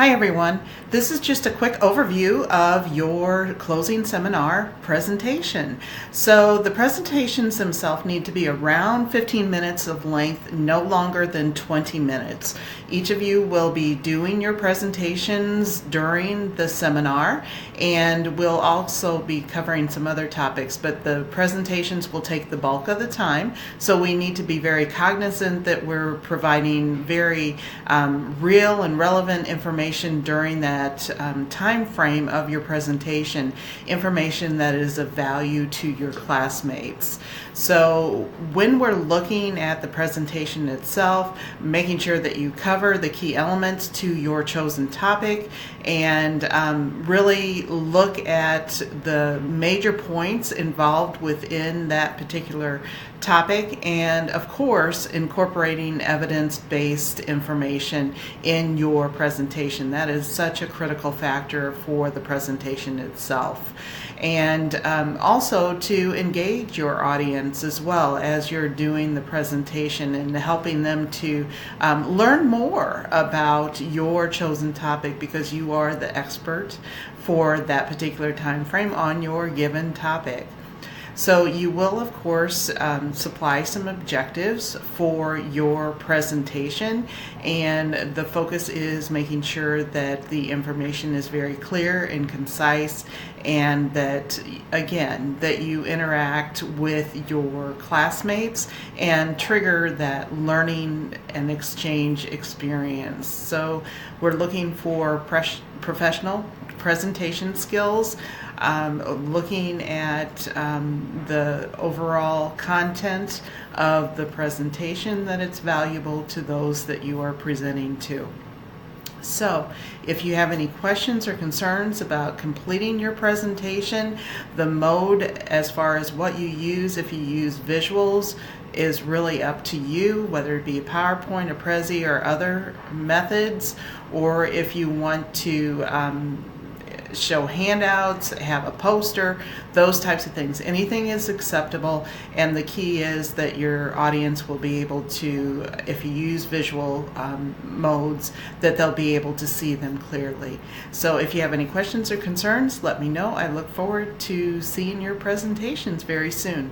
Hi everyone, this is just a quick overview of your closing seminar presentation. So the presentations themselves need to be around 15 minutes of length, no longer than 20 minutes. Each of you will be doing your presentations during the seminar, and we'll also be covering some other topics, but the presentations will take the bulk of the time. So we need to be very cognizant that we're providing very real and relevant information during that time frame of your presentation, information that is of value to your classmates. So when we're looking at the presentation itself, making sure that you cover the key elements to your chosen topic and really look at the major points involved within that particular topic, and of course incorporating evidence-based information in your presentation. That is such a critical factor for the presentation itself. And also to engage your audience as well as you're doing the presentation and helping them to learn more about your chosen topic, because you are the expert for that particular time frame on your given topic. So you will, of course, supply some objectives for your presentation, and the focus is making sure that the information is very clear and concise, and that, again, that you interact with your classmates and trigger that learning and exchange experience. So we're looking for professional presentation skills, looking at the overall content of the presentation, that it's valuable to those that you are presenting to. So if you have any questions or concerns about completing your presentation, the mode as far as what you use, if you use visuals, is really up to you, whether it be a PowerPoint, a Prezi, or other methods, or if you want to show handouts, have a poster, those types of things. Anything is acceptable, and the key is that your audience will be able to, if you use visual modes, that they'll be able to see them clearly. So if you have any questions or concerns, let me know. I look forward to seeing your presentations very soon.